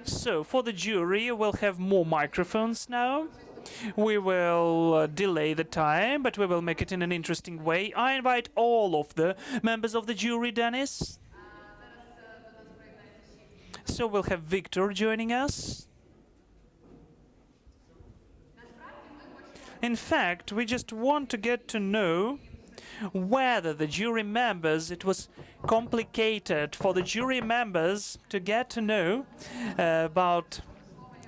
So, for the jury, we'll have more microphones now. We will delay the time, but we will make it in an interesting way. I invite all of the members of the jury, Dennis. So, we'll have Victor joining us. In fact, we just want to get to know whether the jury members, it was complicated for the jury members to get to know about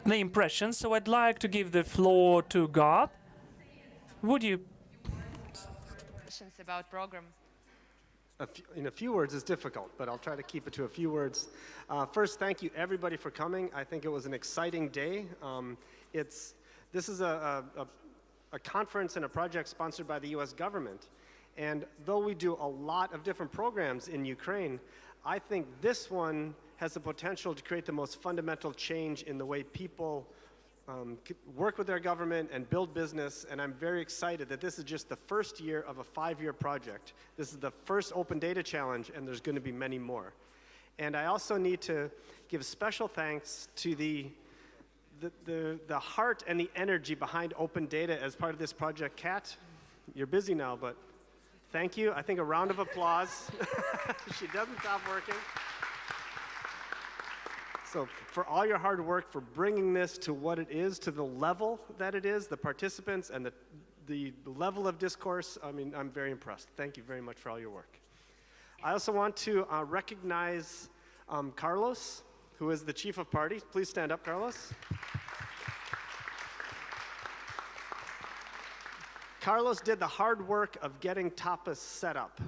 the impressions. So I'd like to give the floor to Garth. Would you? Questions about program. In a few words is difficult, but I'll try to keep it to a few words. First, thank you everybody for coming. I think it was an exciting day. This is a conference and a project sponsored by the US government. And though we do a lot of different programs in Ukraine, I think this one has the potential to create the most fundamental change in the way people work with their government and build business. And I'm very excited that this is just the first year of a 5-year project. This is the first Open Data Challenge, and there's going to be many more. And I also need to give special thanks to the heart and the energy behind open data as part of this project. Kat, you're busy now, but thank you. I think a round of applause. She doesn't stop working. So for all your hard work, for bringing this to what it is, to the level that it is, the participants and the level of discourse, I mean, I'm very impressed. Thank you very much for all your work. I also want to recognize Carlos, who is the chief of party. Please stand up, Carlos. Carlos did the hard work of getting Tapas set up,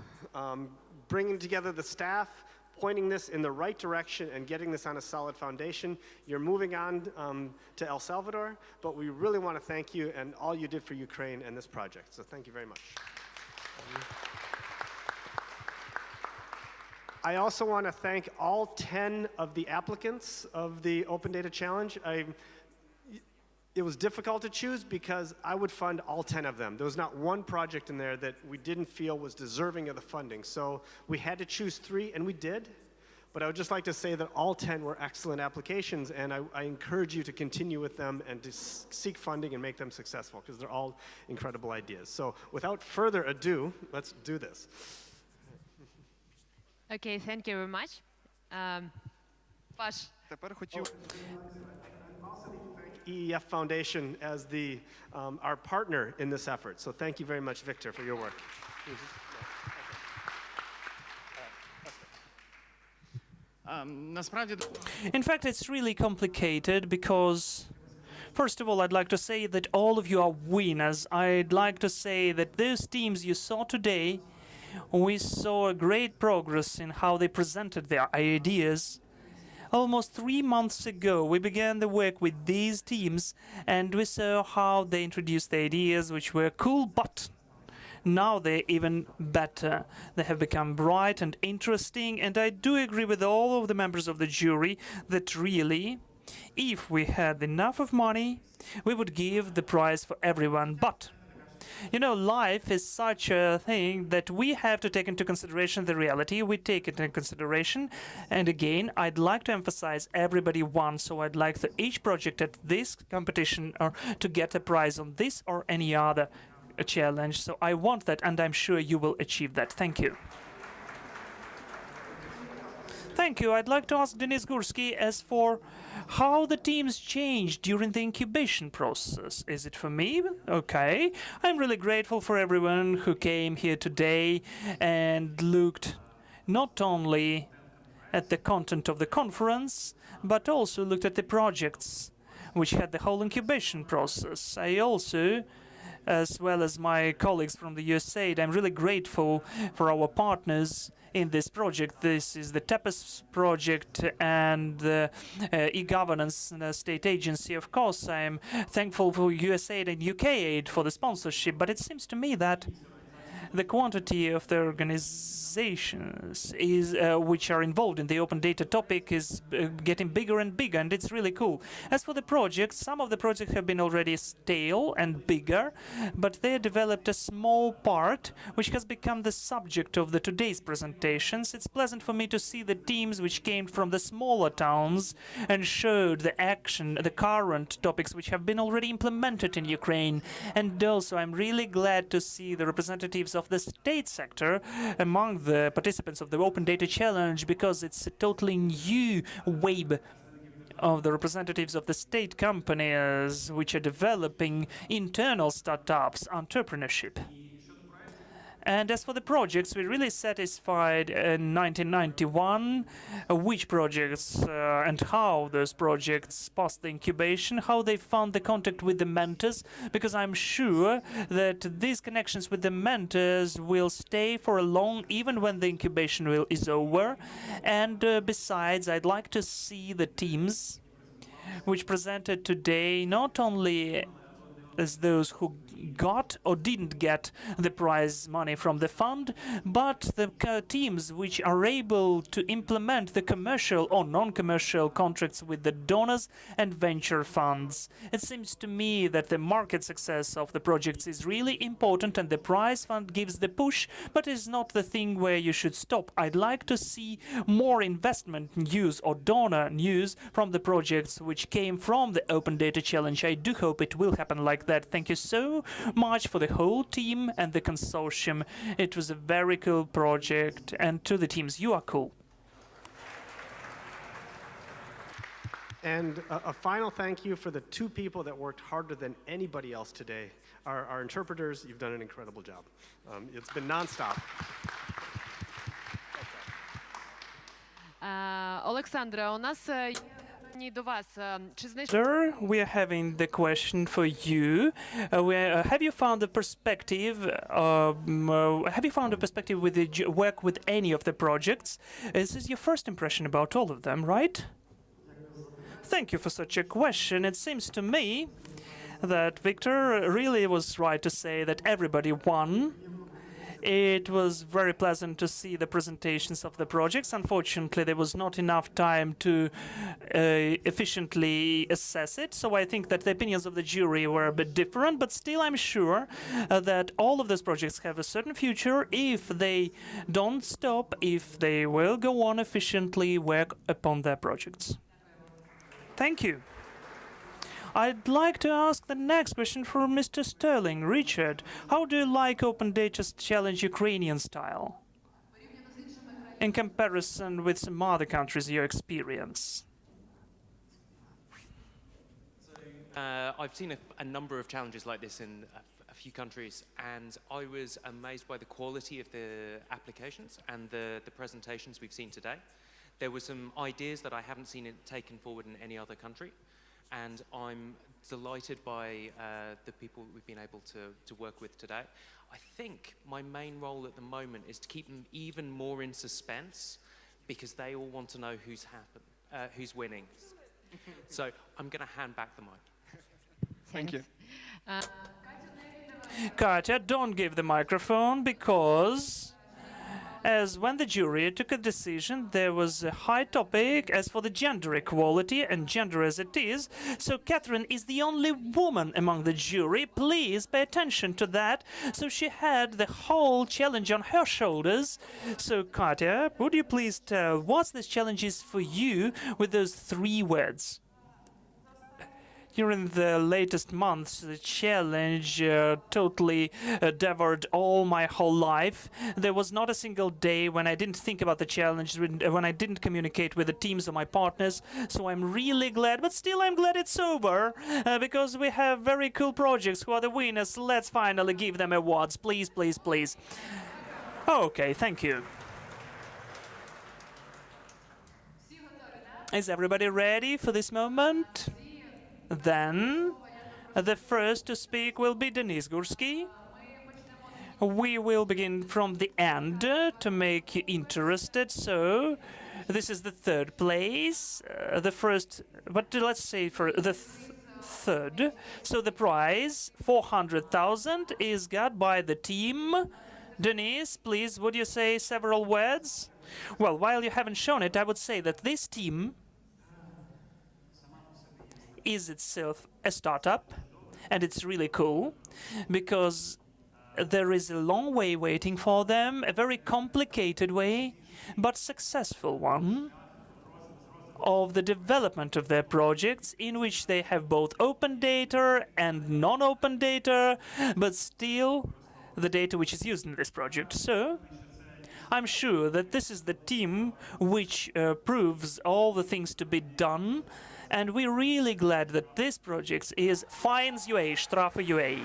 bringing together the staff, pointing this in the right direction and getting this on a solid foundation. You're moving on to El Salvador, but we really want to thank you and all you did for Ukraine and this project. So thank you very much. I also want to thank all 10 of the applicants of the Open Data Challenge. It was difficult to choose because I would fund all 10 of them. There was not one project in there that we didn't feel was deserving of the funding. So we had to choose 3, and we did. But I would just like to say that all 10 were excellent applications, and I encourage you to continue with them and to seek funding and make them successful, because they're all incredible ideas. So without further ado, let's do this. Okay, thank you very much. Паш. EEF Foundation as our partner in this effort. So thank you very much, Victor, for your work. In fact, it's really complicated because, first of all, I'd like to say that all of you are winners. I'd like to say that those teams you saw today, we saw a great progress in how they presented their ideas. Almost 3 months ago, we began the work with these teams, and we saw how they introduced the ideas, which were cool, but now they're even better. They have become bright and interesting, and I do agree with all of the members of the jury that really, if we had enough of money, we would give the prize for everyone. But you know, life is such a thing that we have to take into consideration the reality. We take it into consideration. And again, I'd like to emphasize everybody won. So I'd like for each project at this competition or to get a prize on this or any other challenge. So I want that, and I'm sure you will achieve that. Thank you. Thank you. I'd like to ask Denis Gursky as for how the teams changed during the incubation process. Is it for me? Okay. I'm really grateful for everyone who came here today and looked not only at the content of the conference, but also looked at the projects which had the whole incubation process. I also, as well as my colleagues from the USAID, I'm really grateful for our partners in this project. This is the TEPAS project and the e-governance state agency. Of course, I'm thankful for USAID and UK aid for the sponsorship, but it seems to me that the quantity of the organizations which are involved in the open data topic is getting bigger and bigger, and it's really cool. As for the projects, some of the projects have been already stale and bigger, but they developed a small part which has become the subject of today's presentations. It's pleasant for me to see the teams which came from the smaller towns and showed the current topics which have been already implemented in Ukraine. And also I'm really glad to see the representatives of the state sector among the participants of the Open Data Challenge, because it's a totally new wave of the representatives of the state companies which are developing internal startups, entrepreneurship. And as for the projects, we're really satisfied in 1991 which projects and how those projects passed the incubation, how they found the contact with the mentors, because I'm sure that these connections with the mentors will stay for a long, even when the incubation is over. And besides, I'd like to see the teams which presented today not only as those who got or didn't get the prize money from the fund, but the teams which are able to implement the commercial or non-commercial contracts with the donors and venture funds. It seems to me that the market success of the projects is really important, and the prize fund gives the push, but is not the thing where you should stop. I'd like to see more investment news or donor news from the projects which came from the Open Data Challenge. I do hope it will happen like that. Thank you so much for the whole team and the consortium. It was a very cool project, and to the teams, you are cool. And a final thank you for the two people that worked harder than anybody else today. Our interpreters, you've done an incredible job. It's been nonstop. Олександра, у нас є питання до вас. Чи Sir, we are having the question for you. Have you found a perspective? Have you found a perspective with the work with any of the projects? This is your first impression about all of them, right? Thank you for such a question. It seems to me that Victor really was right to say that everybody won. It was very pleasant to see the presentations of the projects. Unfortunately, there was not enough time to efficiently assess it, so I think that the opinions of the jury were a bit different, but still I'm sure that all of those projects have a certain future if they don't stop, if they will go on efficiently work upon their projects. Thank you. I'd like to ask the next question for Mr. Sterling. Richard, how do you like Open Data's Challenge Ukrainian style in comparison with some other countries, your experience? I've seen a number of challenges like this in a few countries, and I was amazed by the quality of the applications and the presentations we've seen today. There were some ideas that I haven't seen taken forward in any other country, and I'm delighted by the people we've been able to work with today. I think my main role at the moment is to keep them even more in suspense, because they all want to know who's winning. So I'm going to hand back the mic. Thank you. Katya, don't give the microphone, because as when the jury took a decision, there was a high topic as for the gender equality and gender as it is. So Catherine is the only woman among the jury. Please pay attention to that. So she had the whole challenge on her shoulders. So Katya, would you please tell what this challenge is for you with those 3 words? During the latest months, the challenge totally devoured all my whole life. There was not a single day when I didn't think about the challenge, when I didn't communicate with the teams or my partners. So I'm really glad, but still I'm glad it's over, because we have very cool projects who are the winners. Let's finally give them awards. Please, please, please. Okay, thank you. Is everybody ready for this moment? Then, the first to speak will be Denis Gursky. We will begin from the end to make you interested. So, this is the 3rd place. The first, but let's say for the 3rd. So the prize, 400,000, is got by the team Denise, please, would you say several words? Well, while you haven't shown it, I would say that this team is itself a startup, and it's really cool because there is a long way waiting for them, a very complicated way, but successful one, of the development of their projects, in which they have both open data and non-open data, but still the data which is used in this project. So I'm sure that this is the team which proves all the things to be done, and we're really glad that this project is Fines UA, Strafe UA.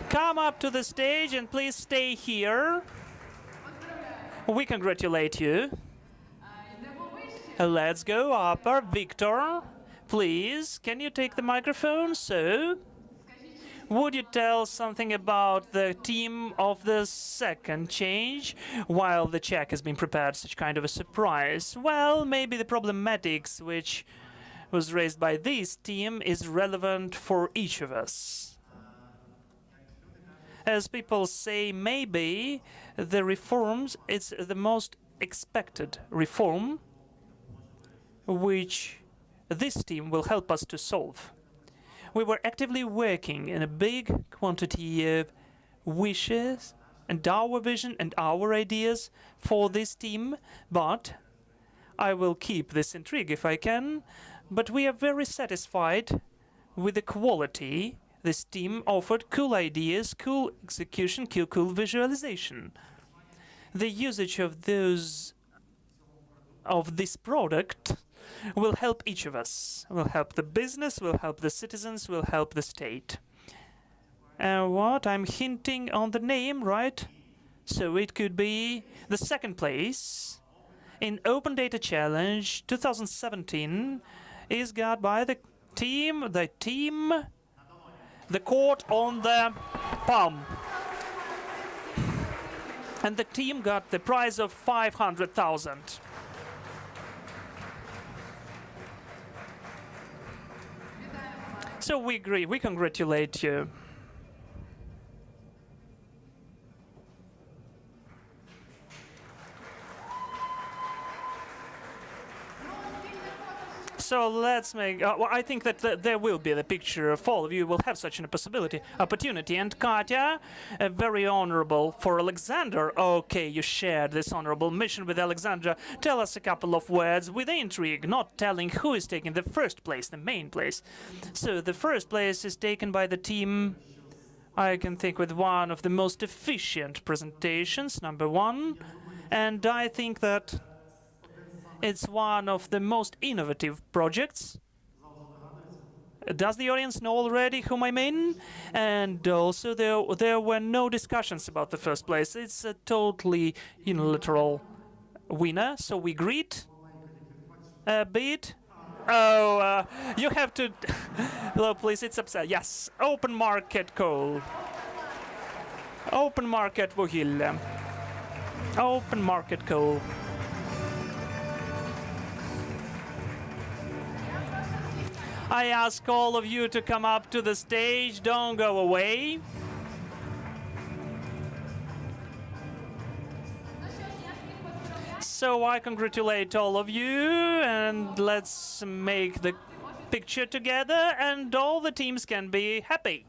Come up to the stage and please stay here. We congratulate you. Let's go up. Victor, please, can you take the microphone? So, would you tell something about the team of the second change while the check has been prepared, such kind of a surprise? Well, maybe the problematics which was raised by this team is relevant for each of us. As people say, maybe the reforms, it's the most expected reform which this team will help us to solve. We were actively working in a big quantity of wishes and our vision and our ideas for this team, but I will keep this intrigue if I can. But we are very satisfied with the quality this team offered. Cool ideas, cool execution, cool visualization. The usage of this product will help each of us. Will help the business, will help the citizens, will help the state. What? I'm hinting on the name, right? So it could be the second place in Open Data Challenge 2017 is got by the court on the palm. And the team got the prize of 500,000. So we agree, we congratulate you. So let's make. Well, I think that there will be the picture of all of you will have such an opportunity. And Katya, very honorable for Alexander. Okay, you shared this honorable mission with Alexandra. Tell us a couple of words with intrigue, not telling who is taking the first place, the main place. So the first place is taken by the team. I can think with one of the most efficient presentations, number one, and I think that it's one of the most innovative projects. Does the audience know already whom I mean? And also there were no discussions about the first place. It's a totally unilateral winner, so we greet a bit. Oh, you have to... Hello, please, it's upset. Yes, open market coal. Open market вугілля. Open market coal. I ask all of you to come up to the stage, don't go away. So I congratulate all of you, and let's make the picture together, and all the teams can be happy.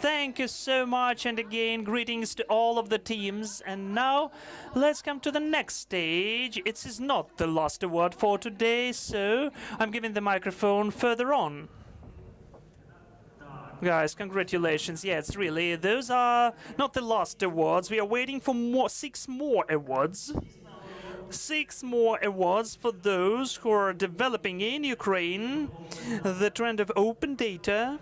Thank you so much, and again, greetings to all of the teams. And now, let's come to the next stage. It is not the last award for today, so I'm giving the microphone further on. Guys, congratulations. Yes, really, those are not the last awards. We are waiting for 6 more awards. 6 more awards for those who are developing in Ukraine the trend of open data.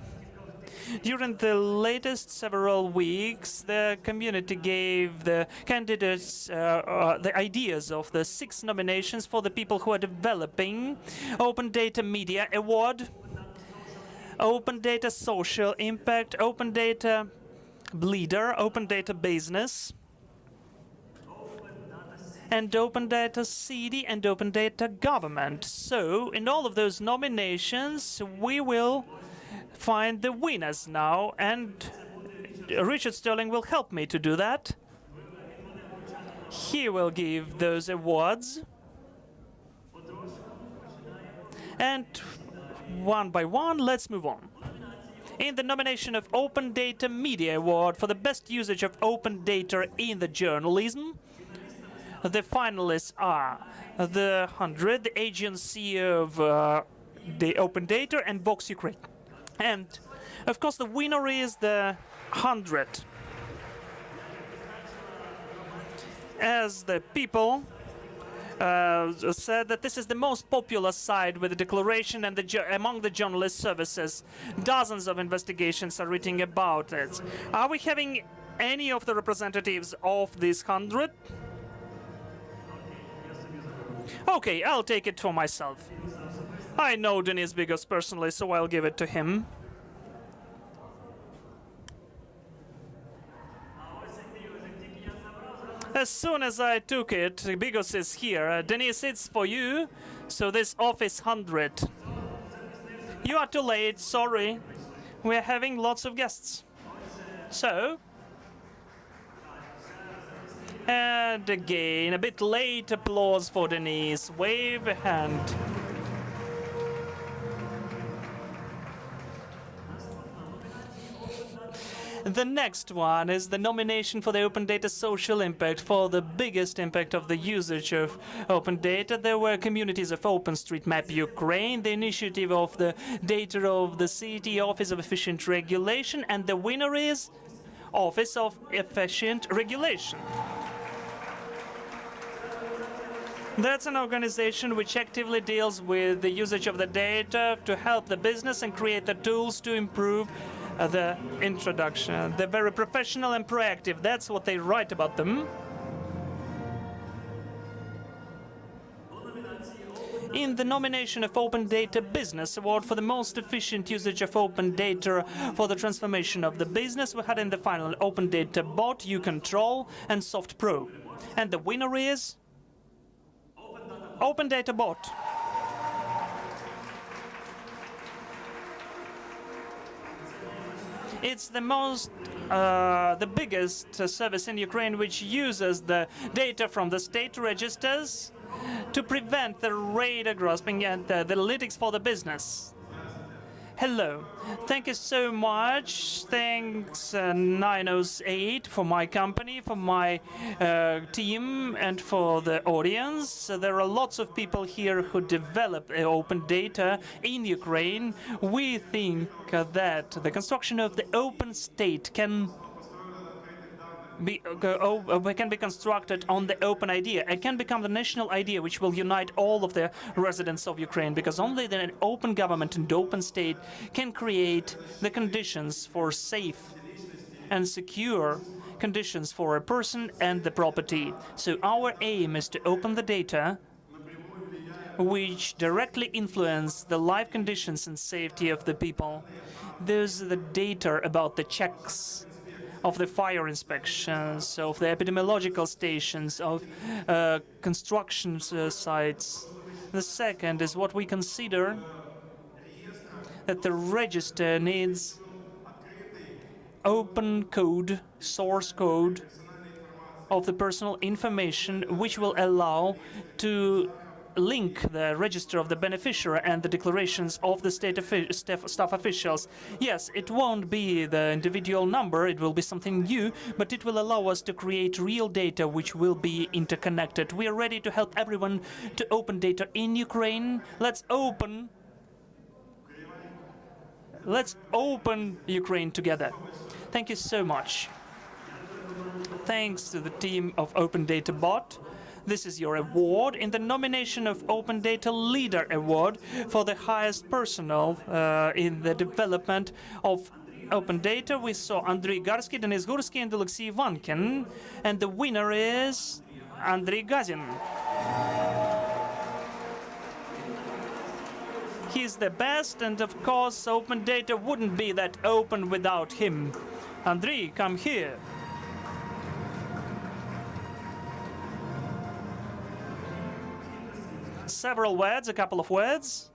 During the latest several weeks, the community gave the candidates the ideas of the 6 nominations for the people who are developing Open Data Media Award, Open Data Social Impact, Open Data Leader, Open Data Business, and Open Data City and Open Data Government. So, in all of those nominations, we will find the winners now, and Richard Sterling will help me to do that. He will give those awards. And one by one, let's move on. In the nomination of Open Data Media Award for the best usage of open data in the journalism, the finalists are the 100, the Agency of the Open Data, and Vox Ukraine. And, of course, the winner is the 100. As the people said that this is the most popular site with the declaration and among the journalist services. Dozens of investigations are written about it. Are we having any of the representatives of this 100? Okay, I'll take it for myself. I know Denis Bigos personally, so I'll give it to him. As soon as I took it, Bigos is here. Denis, it's for you. So this office 100. You are too late, sorry. We're having lots of guests. So, and again, a bit late applause for Denis. Wave a hand. The next one is the nomination for the Open Data Social Impact, for the biggest impact of the usage of open data. There were communities of OpenStreetMap Ukraine, the initiative of the data of the City Office of Efficient Regulation, and the winner is Office of Efficient Regulation. That's an organization which actively deals with the usage of the data to help the business and create the tools to improve the introduction. They're very professional and proactive. That's what they write about them. In the nomination of Open Data Business Award for the most efficient usage of open data for the transformation of the business, we had in the final Open Data Bot, uControl, and SoftPro. And the winner is Open Data Bot. It's the biggest service in Ukraine which uses the data from the state registers to prevent the radar grasping and the analytics for the business. Hello. Thank you so much. Thanks 908 for my company, for my team, and for the audience. There are lots of people here who develop open data in Ukraine. We think that the construction of the open state can be constructed on the open idea. It can become the national idea which will unite all of the residents of Ukraine, because only then an open government and open state can create the conditions for safe and secure conditions for a person and the property. So our aim is to open the data which directly influence the life conditions and safety of the people. There's the data about the checks, of the fire inspections, of the epidemiological stations, of construction sites. The second is what we consider that the register needs open code, source code of the personal information, which will allow to link the register of the beneficiary and the declarations of the staff officials. Yes, it won't be the individual number, it will be something new, but it will allow us to create real data which will be interconnected. We are ready to help everyone to open data in Ukraine. Let's open Ukraine together. Thank you so much. Thanks to the team of Open Data Bot. This is your award in the nomination of Open Data Leader Award for the highest personnel in the development of Open Data, we saw Andrei Garsky, Denis Gursky, and Alexei Ivankin. And the winner is Andrei Gazin. He's the best, and of course, Open Data wouldn't be that open without him. Andrei, come here. Several words, a couple of words.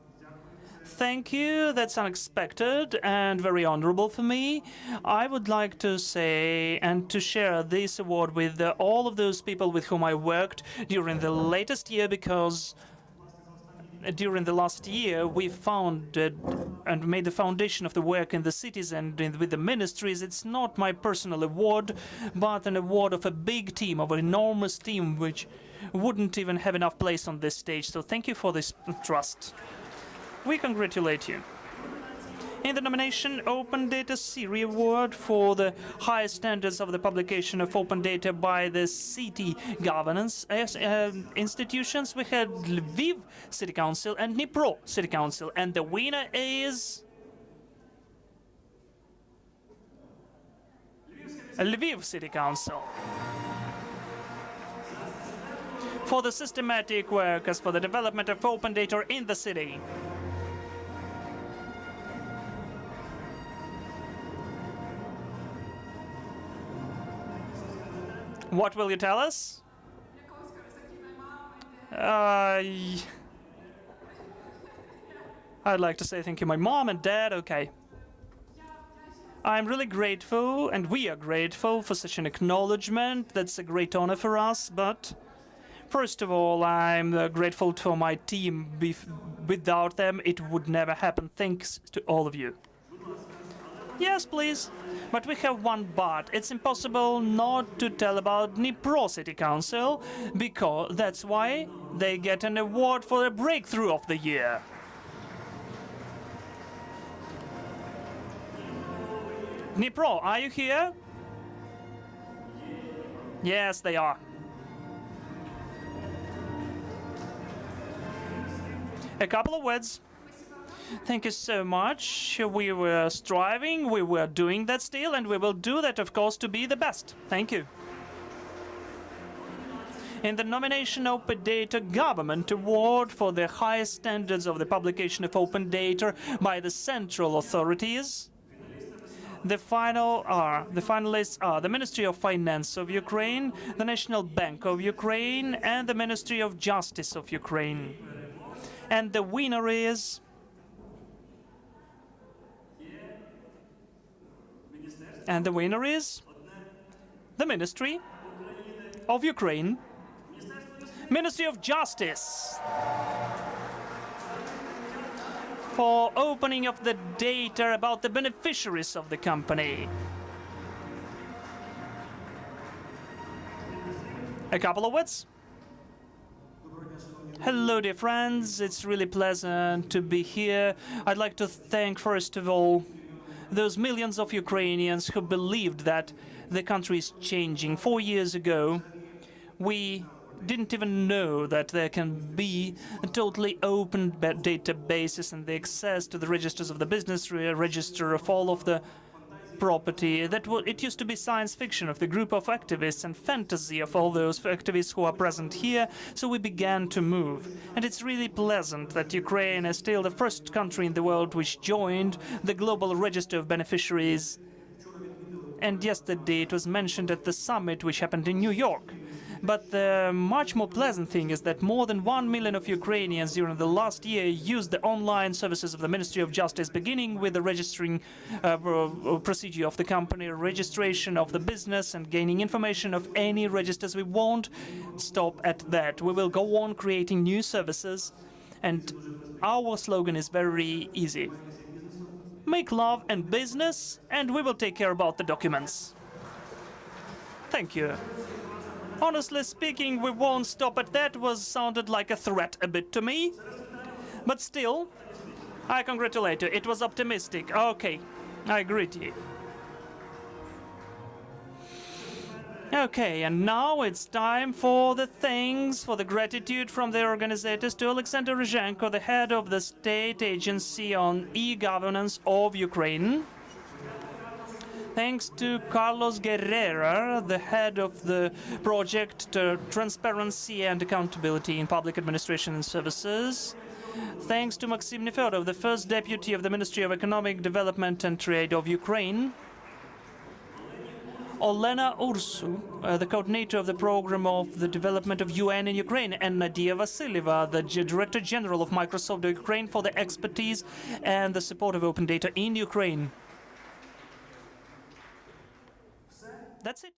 Thank you, that's unexpected and very honorable for me. I would like to say and to share this award with all of those people with whom I worked during the latest year, because during the last year we founded and made the foundation of the work in the cities and with the ministries. It's not my personal award, but an award of a big team, of an enormous team, which wouldn't even have enough place on this stage. So thank you for this trust. We congratulate you. In the nomination, Open Data Syria Award for the highest standards of the publication of open data by the city governance institutions, we had Lviv City Council and Dnipro City Council, and the winner is Lviv City Council. For the systematic work as for the development of open data in the city. What will you tell us? I'd like to say thank you, my mom and dad. Okay. I'm really grateful, and we are grateful for such an acknowledgement. That's a great honor for us, but first of all, I'm grateful to my team. Without them, it would never happen. Thanks to all of you. Yes, please. But we have one but. It's impossible not to tell about Dnipro City Council, because that's why they get an award for the breakthrough of the year. Dnipro, are you here? Yes, they are. A couple of words. Thank you so much. We were striving, we were doing that still, and we will do that, of course, to be the best. Thank you. In the nomination Open Data Government Award for the highest standards of the publication of open data by the central authorities, the finalists are the Ministry of Finance of Ukraine, the National Bank of Ukraine, and the Ministry of Justice of Ukraine. And the winner is the Ministry of Ukraine, Ministry of Justice, for opening of the data about the beneficiaries of the company. A couple of words. Hello, dear friends. It's really pleasant to be here. I'd like to thank, first of all, those millions of Ukrainians who believed that the country is changing. 4 years ago, we didn't even know that there can be a totally open databases and the access to the registers of the business, register of all of the property. It used to be science fiction of the group of activists and fantasy of all those activists who are present here, so we began to move. And it's really pleasant that Ukraine is still the first country in the world which joined the global register of beneficiaries. And yesterday it was mentioned at the summit which happened in New York. But the much more pleasant thing is that more than 1 million of Ukrainians during the last year used the online services of the Ministry of Justice, beginning with the registering procedure of the company, registration of the business, and gaining information of any registers. We won't stop at that. We will go on creating new services, and our slogan is very easy. Make love and business, and we will take care about the documents. Thank you. Honestly speaking, we won't stop at that. Sounded like a threat a bit to me. But still, I congratulate you. It was optimistic. Okay, I agree to you. Okay, and now it's time for the thanks, for the gratitude from the organizers to Alexander Ryzhenko, the head of the State Agency on E-Governance of Ukraine. Thanks to Carlos Guerrera, the head of the project Transparency and Accountability in Public Administration and Services. Thanks to Maxim Nefedov, the first deputy of the Ministry of Economic Development and Trade of Ukraine. Olena Ursu, the coordinator of the program of the development of UN in Ukraine, and Nadia Vasilyeva, the Director General of Microsoft Ukraine, for the expertise and the support of open data in Ukraine. That's it.